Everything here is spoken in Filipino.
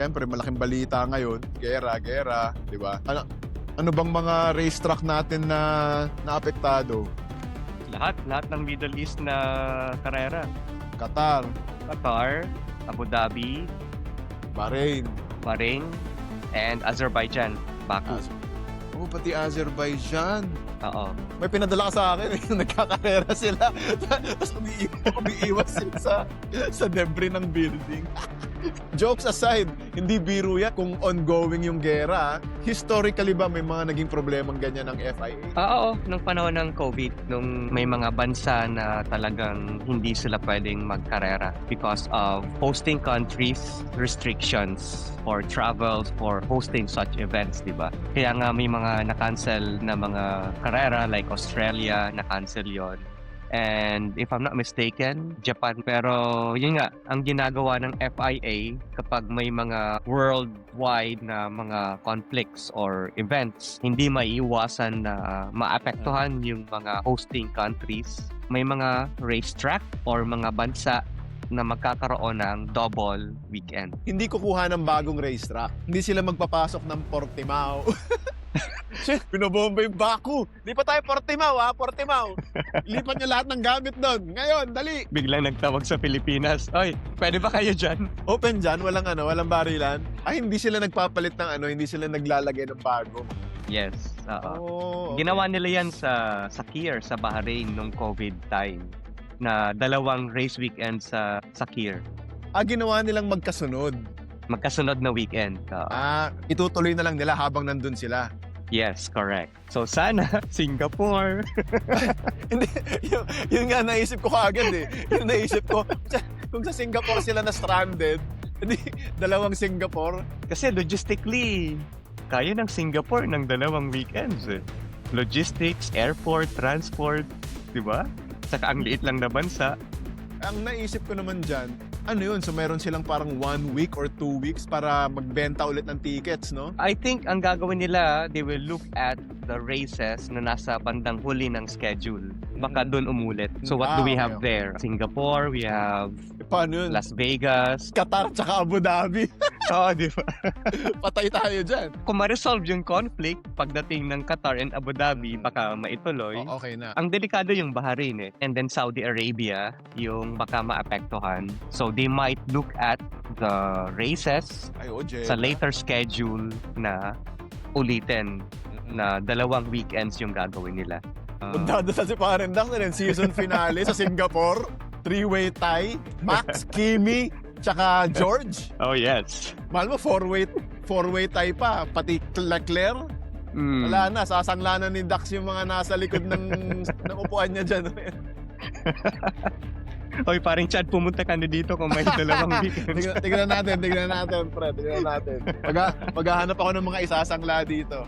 Siyempre, malaking balita ngayon, gera, di ba? Ano bang mga racetrack natin na naapektado? Lahat ng Middle East na karera. Qatar, Qatar, Abu Dhabi, Bahrain, Bahrain, and Azerbaijan, Baku. pati Azerbaijan. Oo. May pinadala ka sa akin, nagkakarera sila. Tapos umiiwas sila sa debris ng building. Jokes aside, hindi biro yan kung ongoing yung gera. Historically ba may mga naging problemang ganyan ng FIA? Oo, nung panahon ng COVID, nung may mga bansa na talagang hindi sila pwedeng magkarera because of hosting countries restrictions for travels, for hosting such events, di ba? Kaya nga may mga na-cancel na mga karera like Australia, na-cancel yon. And if I'm not mistaken, Japan. Pero yun nga, ang ginagawa ng FIA kapag may mga worldwide na mga conflicts or events, hindi maiiwasan na maapektuhan yung mga hosting countries. May mga racetrack or mga bansa na magkakaroon ng double weekend. Hindi kukuha ng bagong racetrack. Hindi sila magpapasok ng Portimao. Binobomba yung Baku. Di pa tayo Portimao, ha? Portimao. Lipat nyo lahat ng gamit doon. Ngayon, dali. Biglang nagtawag sa Pilipinas, "Oy, pwede ba kayo dyan?" Open dyan, walang barilan. Ay, hindi sila nagpapalit ng hindi sila naglalagay ng bago. Yes. Okay. Ginawa nila yan sa Sakir, sa Bahrain nung COVID time na 2 race weekend sa Sakir. Ginawa nilang magkasunod. Magkasunod na weekend. Itutuloy na lang nila habang nandun sila. Yes, correct. So sana Singapore. Hindi, yun nga naisip ko kaagad eh. Yung naisip ko, kung sa Singapore sila na stranded, hindi, 2 Singapore. Kasi logistically, kaya ng Singapore ng 2 weekends eh. Logistics, airport, transport, di ba? Saka ang liit lang na bansa. Ang naisip ko naman dyan, yun? So meron silang parang 1 week or 2 weeks para magbenta ulit ng tickets, no? I think ang gagawin nila, they will look at the races na nasa bandang huli ng schedule. Baka doon umulit. So what do we have there? Singapore, we have Paano yun? Las Vegas. Qatar tsaka Abu Dhabi. Oo, di ba? Patay tayo dyan. Kung ma-resolve yung conflict pagdating ng Qatar and Abu Dhabi, baka maituloy. Okay na. Ang delikado yung Bahrain eh. And then Saudi Arabia, yung baka maapektuhan. So they might look at the races sa later schedule na ulitin na 2 weekends yung gagawin nila. Magdadasal si Parendax na rin season finale sa Singapore. 3-way tie. Max, Kimi, tsaka George. Oh yes. Mahal mo, 4-way tie pa. Pati Leclerc. Wala na, sasanglanan ni Dax yung mga nasa likod ng upuan niya dyan. Oy, paring Chad, pumunta ka na dito kung may 2 weekends. Tignan natin, pre. Tignan natin. Maghahanap ako ng mga isasangla dito.